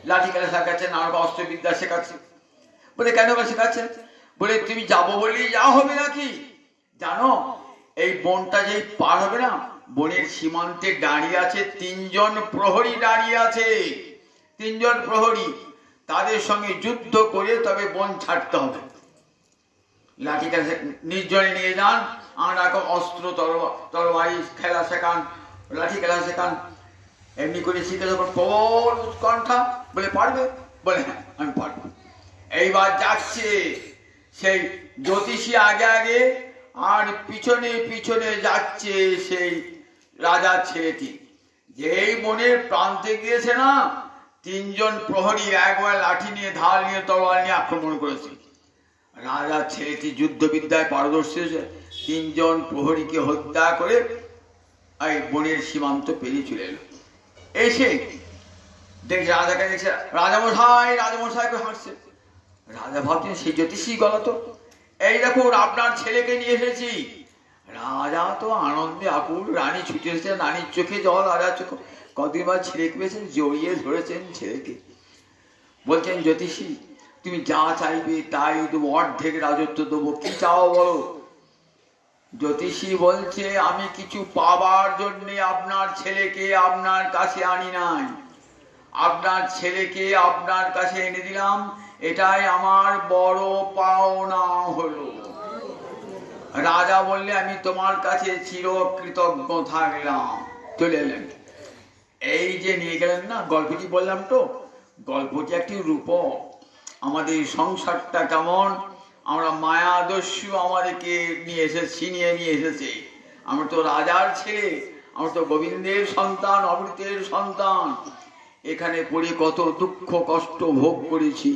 লাঠি খেলা শেখাচ্ছে, নানা অস্ত্রবিদ্যা শেখাচ্ছে। বলে কেন শেখাচ্ছেন? বলে তুমি যাবো বলেই যাওয়া হবে নাকি? জানো এই বনটা যেই পার হবে না, বনের সীমান্তে দাঁড়িয়ে আছে তিনজন প্রহরী, দাঁড়িয়ে আছে তিনজন প্রহরী। তাদের সঙ্গে যুদ্ধ করে তবে বন ছাড়তে হবে। লাঠি খেলা নির্জনে নিয়ে যান, আর এখন অস্ত্র তরবারি খেলা শেখান, লাঠি খেলা শেখান। এমনি করে শিখে যখন প্রবল উৎকণ্ঠা। বলে পারবে? বলে হ্যাঁ আমি পারবো। এইবার যাচ্ছে সেই জ্যোতিষী আগে আগে, আর পিছনে পিছনে যাচ্ছে সেই রাজার ছেলেটি। যেই বনের প্রান্তে গিয়েছে না, তিনজন প্রহরী একবার লাঠি নিয়ে, ঢাল নিয়ে, তরোয়াল নিয়ে আক্রমণ করেছে। রাজার ছেলেটি যুদ্ধবিদ্যায় পারদর্শী হয়েছে, তিনজন প্রহরীকে হত্যা করে এই বনের সীমান্ত পেরিয়ে চলে এলো। এসে দেখছে রাজাকে, দেখছে রাজামশাই, রাজামশাই করে হাঁটছে। রাজা ভাবছেন সেই জ্যোতিষী গলা তো, এই দেখুন আপনার ছেলেকে নিয়ে এসেছি। রাজা তো আনন্দে আকুল, রানী ছুটে এসেছে, রানীর চোখে জল, রাজার চোখে। কদিন বার ছেলেকে পেয়েছেন, জড়িয়ে ধরেছেন ছেলেকে। বলছেন জ্যোতিষী তুমি যা চাইবে তাই দেবো, অর্ধেক রাজত্ব দেবো, কি চাও বলো। জ্যোতিষী বলছে আমি কিছু পাবার জন্য আপনার ছেলেকে আপনার কাছে আনি নাই, আপনার ছেলেকে আপনার কাছে এনে দিলাম, এটাই আমার বড় পাওনা হলো। রাজা বললে আমি তোমার কাছে চিরকৃতজ্ঞ থাকলাম। চলে এলেন। এই যে নিয়ে গেলেন না, গল্পটি বললাম তো, গল্পটি একটি রূপক। আমাদের সংসারটা কেমন, আমরা মায়া দস্যু আমাদেরকে নিয়ে এসেছে। আমরা তো রাজার ছেলে, আমরা তো গোবিন্দের সন্তান, অমৃতের সন্তান। এখানে পড়ে কত দুঃখ কষ্ট ভোগ করেছি।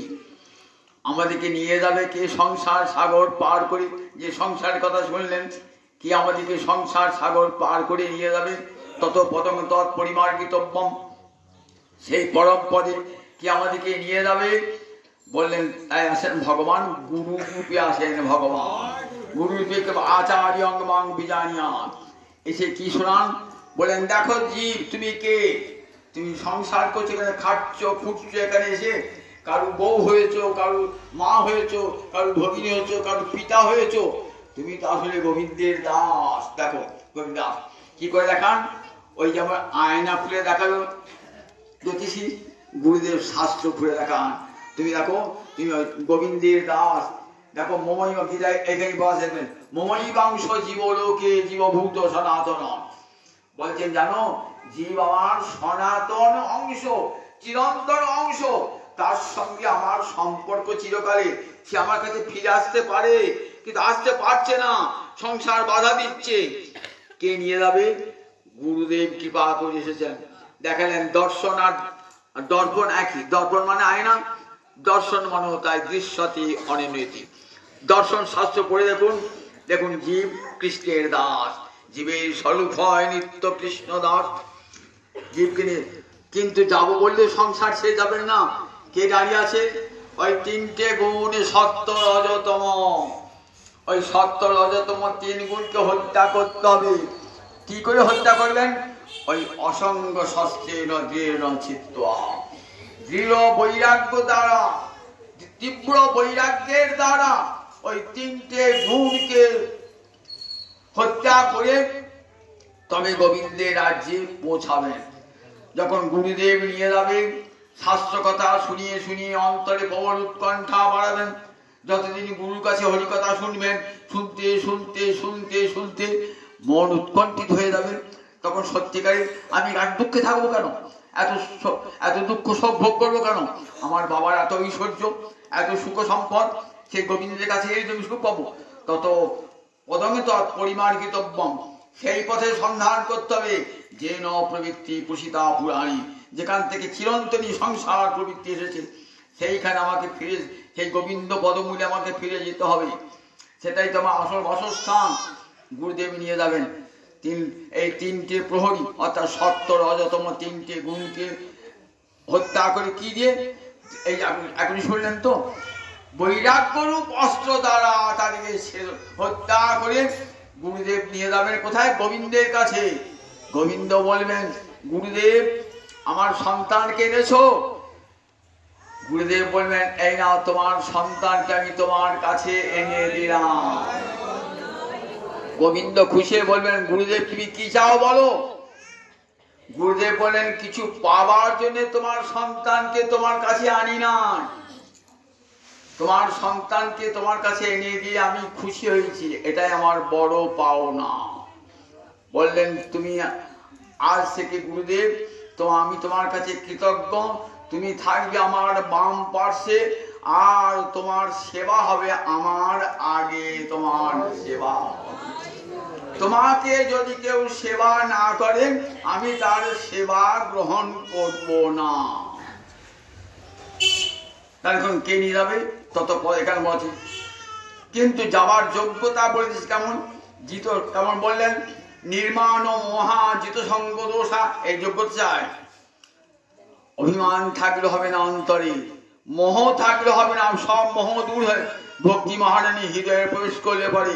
আমাদেরকে নিয়ে যাবে কে সংসার সাগর পার করে? যে সংসারের কথা শুনলেন, কি আমাদেরকে সংসার সাগর পার করে নিয়ে যাবে? তত পদং তৎ পরিমার্গিতব্যম, সেই পরম পদে কি আমাদেরকে নিয়ে যাবে? বললেন তাই আসেন ভগবান, গুরু রূপে আসেন ভগবান, গুরু রূপে আচার্য অঙ্গমাং বিজানিয়া। এসে কি শোনান? বলেন দেখো জীব, তুমি কে? তুমি সংসার করছো, এখানে খাচ্ছ ফুটছো, এখানে এসে কারু বউ হয়েছো, কারু মা হয়েছো, কারু ভগিনী হয়েছো, কারু পিতা হয়েছো। তুমি তো আসলে গোবিন্দের দাস। দেখো গোবিন্দ দাস কি করে দেখান? ওই যেমন আয়না খুলে দেখালো জ্যোতিষী, গুরুদেব শাস্ত্র খুলে দেখান। তুমি দেখো তুমি গোবিন্দের দাস। দেখো মমই গীতায় এখানে বলা দেখবেন, মমই বাংশ জীবলোকে জীবভূত সনাতন। বলছেন জানো, জীব আমার সনাতন অংশ, চিরন্তন অংশ, তার সঙ্গে আমার সম্পর্ক চিরকালে। সে আমার কাছে ফিরে আসতে পারে, কিন্তু আসতে পারছে না, সংসার বাধা দিচ্ছে। কে নিয়ে যাবে? গুরুদেব কৃপা করে এসেছেন। দেখালেন দর্শন আর দর্পণ একই। দর্পণ মানে আয়না, দর্শন মানে তাই দৃশ্যতি অনির্ণীতি। দর্শন শাস্ত্র পড়ে দেখুন, দেখুন জীব কৃষ্ণের দাস, জীবের স্বরূপ হয় নিত্য কৃষ্ণ দাস। জীবকে নিয়ে কিন্তু যাবো বললে সংসার ছেড়ে যাবেন না। কে দাঁড়িয়ে আছে? ওই তিনটে গুণ, সত্য রজতম। ওই সত্য রজতম তিন গুণকে হত্যা করতে হবে। কি করে হত্যা করলেন? ওই অসঙ্গ শস্ত্রের দৃঢ় চিত্ত, দৃঢ় বৈরাগ্য দ্বারা, তীব্র বৈরাগ্যের দ্বারা ওই তিনটে গুণকে হত্যা করে তবে গোবিন্দের রাজ্যে পৌঁছাবেন। যখন গুরুদেব নিয়ে যাবেন, শাস্ত্র কথা শুনিয়ে শুনিয়ে অন্তরে প্রবল উৎকণ্ঠা বাড়াবেন। যতদিন গুরুর কাছে হরিকথা শুনবেন, শুনতে শুনতে শুনতে শুনতে মন উৎকণ্ঠিত হয়ে যাবে। তখন সত্যিকারে আমি আর দুঃখে থাকবো কেন? এত দুঃখ সব ভোগ করবো কেন? আমার বাবার এত ঐশ্বর্য, এত সুখ সম্পদ, সেই গোবিন্দের কাছে এই আমি সুখ পাবো। তত পদমে তৎ পরিমার্গিতব্যম, সেই পথে সন্ধান করতে হবে। যে ন প্রবৃত্তি পুষিতা পুরাণী, যেখান থেকে চিরন্তনী সংসার প্রবৃত্তি এসেছে, সেইখানে আমাকে ফিরে, সেই গোবিন্দ পদমূলে আমাকে ফিরে যেতে হবে। সেটাই তো আমার আসল বাসস্থান। গুরুদেব নিয়ে যাবেন। এই তিনটে প্রহরী অর্থাৎ সত্য রজতম তিনটে গুণকে হত্যা করে কি দিয়ে? এই এখনই শুনলেন তো, বৈরাগ্যরূপ অস্ত্র দ্বারা তাদেরকে হত্যা করে গুরুদেব নিয়ে যাবেন কোথায়? গোবিন্দের কাছে। গোবিন্দ বলবেন, গুরুদেব আমার সন্তানকে এনেছো। গুরুদেব বলবেন, এই নাও তোমার সন্তানকে আমি তোমার কাছে এনে দিলাম। গোবিন্দ খুশি বলবেন, গুরুদেব তুমি কি চাও বলো। গুরুদেব বলেন, কিছু পাবার জন্য তোমার সন্তানকে তোমার কাছে আনি না, তোমার সন্তানকে তোমার কাছে এনে দিয়ে আমি খুশি হয়েছি, এটাই আমার বড় পাওনা। বললেন, তুমি আজ থেকে গুরুদেব তো আমি তোমার কাছে কৃতজ্ঞ, তুমি থাকবে আমার বাম পার্শ্বে, আর তোমার সেবা হবে আমার আগে। তোমার সেবা, তোমাকে যদি কেউ সেবা না করে আমি তার সেবা গ্রহণ করব না। এখন কে নিয়ে যাবে? তত এখানে বলছে, কিন্তু যাবার যোগ্যতা বলেছিস কেমন? জিত কেমন বললেন? নির্মাণ মহা জিত সঙ্গ দোষা, এই যোগ্যতা চায়। অভিমান থাকলে হবে না অন্তরে, মোহ থাকলে হবে না। সব মোহ দূর হয়ে ভক্তি মহারানী হৃদয়ে প্রবেশ করলে পরে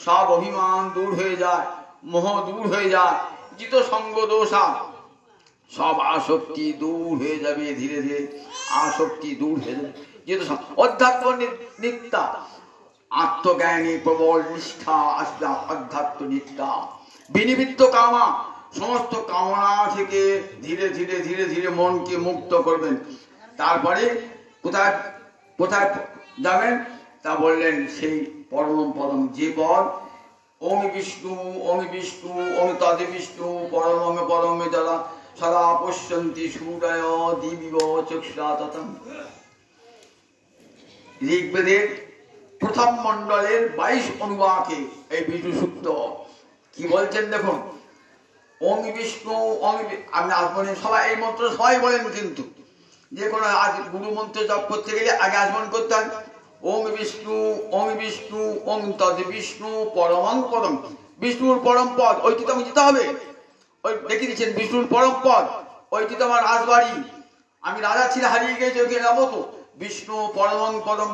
সব অভিমান দূর হয়ে যায়, মোহ দূর হয়ে যায়। জিত সঙ্গ দোষা, সব আসক্তি দূর হয়ে যাবে ধীরে ধীরে, আসক্তি দূর হয়ে যাবে। জিত অধ্যাত্ম নিত্যা, আত্মজ্ঞানী প্রবল নিষ্ঠা আসলে অধ্যাত্ম নিত্যা। বিনিবৃত্ত কামা, সমস্ত কামনা থেকে ধীরে ধীরে ধীরে ধীরে মনকে মুক্ত করবেন। তারপরে কোথায় কোথায় যাবেন তা বললেন, সেই পরম পদম যে পদ, ওম বিষ্ণু ওম বিষ্ণু ওম তদে বিষ্ণু পরম পরমে জলা সদা পশ্যন্তি সূর্য দিবিব চক্ষুরাততম। ঋগ্বেদের প্রথম মন্ডলের 22 অনুবাকে এই বিষ্ণু সূক্ত কি বলছেন দেখুন। ওম বিষ্ণু ওম, আপনি আসবেন সবাই এই মন্ত্র সবাই বলেন, কিন্তু যে কোনো আজ গুরু মন্ত্র জপ করতে গেলে আগে আসবেন করতে হয়। ওম বিষ্ণু ওম তদ বিষ্ণু পরমং পদম, বিষ্ণুর পরম পদ, ওইটি তো যেতে হবে। ওই দেখে দিচ্ছেন বিষ্ণুর পরম পদ, ওইটি তো আমার রাজবাড়ি, আমি রাজা ছিল হারিয়ে গেছি, ওকে যাবো তো। বিষ্ণু পরম পদম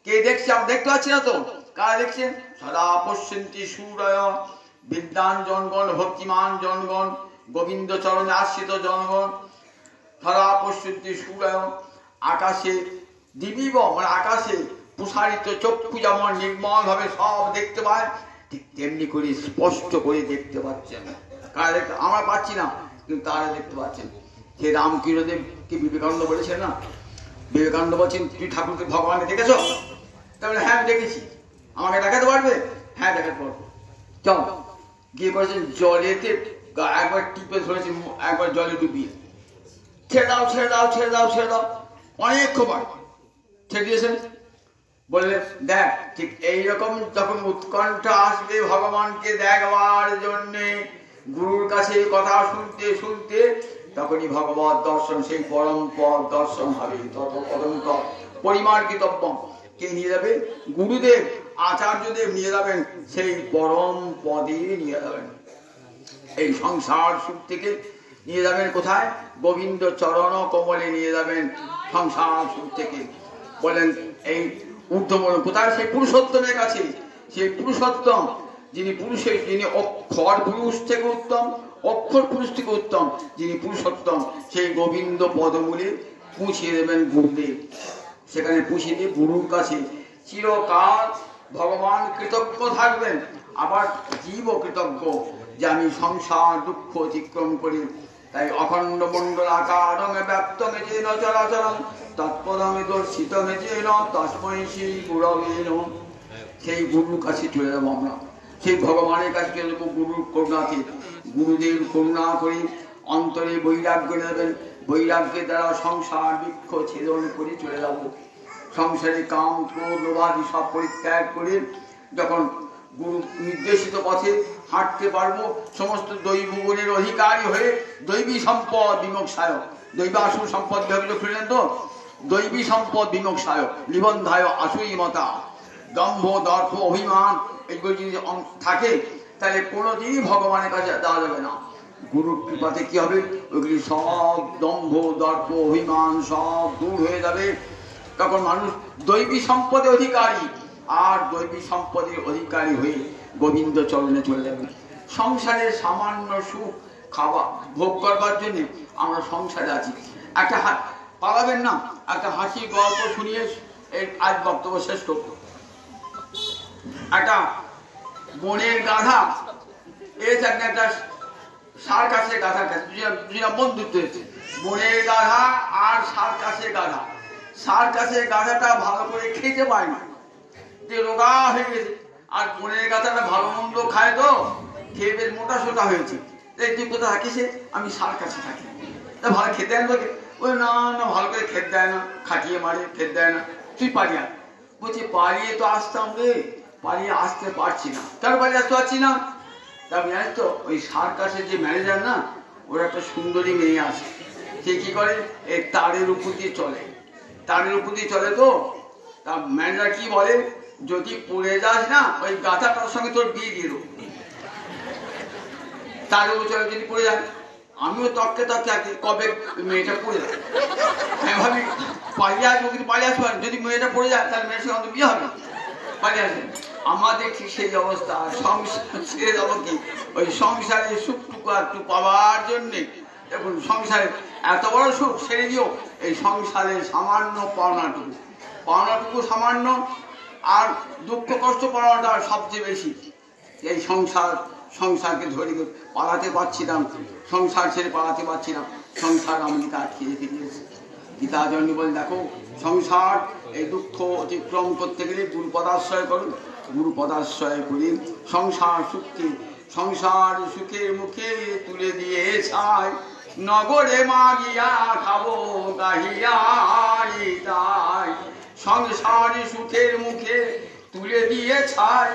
কে দেখছি? আমি দেখতে পাচ্ছি না তো, কারা দেখছেন? সদা পশ্যন্তি সূরয় বিদ্যান জনগণ, ভক্তিমান জনগণ, গোবিন্দ চরণে আশ্রিত জনগণ। সদা পশ্যন্তি সূরয়, আকাশে দিবিব মানে আকাশে প্রসারিত চক্ষু যেমন নির্মল ভাবে সব দেখতে পায়, ঠিক তেমনি করে স্পষ্ট করে দেখতে পাচ্ছেন। কারা দেখতে? আমরা পাচ্ছি না, কিন্তু তারা দেখতে পাচ্ছেন। সে রামকৃষ্ণদেব কি বিবেকানন্দ বলেছেন না, বিবেকানন্দ বলছেন তুই ঠাকুরকে ভগবানকে দেখেছ? তাহলে হ্যাঁ আমি দেখেছি। আমাকে দেখাতে পারবে? হ্যাঁ দেখাতে পারবো। চল গিয়ে করেছেন জলেতে একবার টিপে ধরেছেন, একবার জলে ডুবিয়ে ছেড়ে দাও ছেড়ে দাও ছেড়ে দাও ছেড়ে দাও, অনেক খবর ছেড়ে দিয়েছেন। বললে দেখ ঠিক এইরকম যখন উৎকণ্ঠা আসবে ভগবানকে দেখবার জন্যে, গুরুর কাছে কথা শুনতে শুনতে, তখনই ভগবত দর্শন, সেই পরম পদ দর্শন হবে। তত পদন্ত পরিমার্গিতব্য কে নিয়ে যাবে? গুরুদেব আচার্যদেব নিয়ে যাবেন, সেই পরম পদে নিয়ে যাবেন। এই সংসার সুখ থেকে নিয়ে যাবেন কোথায়? গোবিন্দ চরণ কমলে নিয়ে যাবেন সংসার সুখ থেকে। বলেন এই ঊর্ধ্বমন কোথায়? সেই পুরুষোত্তমের কাছে। সেই পুরুষোত্তম যিনি পুরুষের, যিনি অক্ষর পুরুষ থেকে উত্তম, অক্ষর পুরুষ থেকে উত্তম, যিনি পুরুষোত্তম, সেই গোবিন্দ পদমূলে পৌঁছিয়ে দেবেন গুরুদেব। সেখানে পৌঁছে দিয়ে গুরুর কাছে চিরকাল ভগবান কৃতজ্ঞ থাকবেন, আবার জীব কৃতজ্ঞ যে আমি সংসার দুঃখ অতিক্রম করি। তাই অখণ্ড মণ্ডল আকার ব্যাপ্ত যেন চরাচরম তৎপদমে দর্শিত যেন তস্মৈ শ্রী গুরবে নমঃ। সেই গুরুর কাছে চলে যাবো আমরা, সেই ভগবানের কাছে চলে যাবো গুরুর করুণাতে। গুরুদেব করুণা করে অন্তরে বৈরাগ্য নেবেন, বৈরাগ্যের দ্বারা সংসার বৃক্ষ ছেদন করে চলে যাব। সংসারে কাম ক্রোধ লোভাদি সব পরিত্যাগ করে যখন গুরু নির্দেশিত পথে হাঁটতে পারবো, সমস্ত দৈব গুণের অধিকারী হয়ে দৈবী সম্পদ বিমোক্ষায়, দৈব আসু সম্পদ বিভাগ খুললেন তো, দৈবী সম্পদ বিমোক্ষায় নিবন্ধায় আসুই মতা। দম্ভ দর্প অভিমান এগুলো যদি থাকে তাহলে কোনোদিনই ভগবানের কাছে দেওয়া যাবে না। গুরুর কৃপাতে কি হবে? ওইগুলি সব দম্ভ দর্প অভিমান সব দূর হয়ে যাবে। তখন মানুষ দৈবী সম্পদের অধিকারী, আর দৈবী সম্পদের অধিকারী হয়ে গোবিন্দ চরণে চলে যাবে। সংসারের সামান্য সুখ খাওয়া ভোগ করবার জন্য আমরা সংসারে আছি। একটা পালাবেন না, একটা হাসি গল্প শুনিয়ে আজ বক্তব্য শেষ করব। একটা বনের গাধা এসে একটা সার্কাসের গাধার কাছে, দুজনা বন্ধুত্ব হয়েছে। বনের গাধা আর সার্কাসের গাধা। সার্কাসের গাধাটা ভালো করে খেতে পায় না, রোগা হয়ে গেছে, আর বনের গাধাটা ভালো মন্দ খায় তো খেয়ে বেশ মোটা সোটা হয়েছে। তুই কোথায় থাকিস? আমি সার্কাসে থাকি। তা ভালো খেতে দেয় তোকে? ওই না না ভালো করে খেতে দেয় না, খাটিয়ে মারে, খেতে দেয় না। তুই পালিয়ে আয়। বলছি পালিয়ে তো আসতাম রে, পালিয়ে আসতে পারছি না। কেন পালিয়ে আসতে পারছি না? তা জানিস তো ওই সার্কাসের যে ম্যানেজার না, ওর একটা সুন্দরী মেয়ে আছে। সে কি করে? এই তারের উপর দিয়ে চলে, তারের উপর দিয়ে চলে তো। তা ম্যানেজার কি বলে? যদি পড়ে যাস না ওই গাধাটার সঙ্গে তোর বিয়ে দিয়ে দেবো। তারের উপর চলে, যদি পড়ে যায়। আমিও তককে তককে আছি কবে মেয়েটা পড়ে যায়। আমি ভাবি পালিয়ে আসবো, কিন্তু পালিয়ে আসবো যদি মেয়েটা পড়ে যায় তাহলে মেয়ের সঙ্গে অন্তত বিয়ে হবে, পালিয়ে আসবে। আমাদের ঠিক সেই অবস্থা। সংসার ছেড়ে যাবো কি? ওই সংসারের সুখটুকু একটু পাওয়ার জন্যে। দেখুন সংসারে এত বড় সুখ ছেড়ে দিও, এই সংসারের সামান্য পাওনাটুকু, পাওনাটুকু সামান্য, আর দুঃখ কষ্ট পাওয়াটা সবচেয়ে বেশি। এই সংসারকে ধরে পালাতে পারছি না, সংসার ছেড়ে পালাতে পারছি না, সংসার আমাদেরকে আটকে রেখে দিয়েছে। গীতা জন্য বলে দেখো সংসার এই দুঃখ অতিক্রম করতে গেলে গুরু পদাশ্রয় করুন। গুরু পদাশ্রয় করি সংসার সুখকে, সংসার সুখের মুখে তুলে দিয়ে ছাই, নগরে মাগিয়া খাবো গাহিয়া তাই। সংসার সুখের মুখে তুলে দিয়ে ছাই,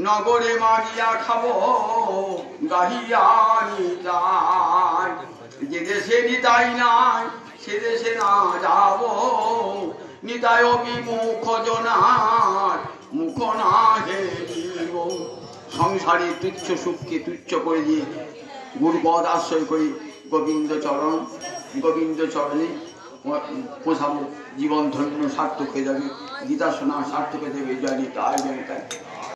নগরে মাগিয়া খাবো গাহিয়া তাই। যে দেশে নিতাই নাই সে দেশে না যাব, নিতাই বিমুখ জনার মুখ না হেরিব। সংসারে তুচ্ছ সুখকে তুচ্ছ করে দিয়ে গুরুপদ আশ্রয় করি গোবিন্দ চরণে পোষাবো, জীবন ধন্য সার্থক হয়ে যাবে, গীতা শোনা সার্থক হয়ে যাবে। জয় নিতাই জয় নিতাই।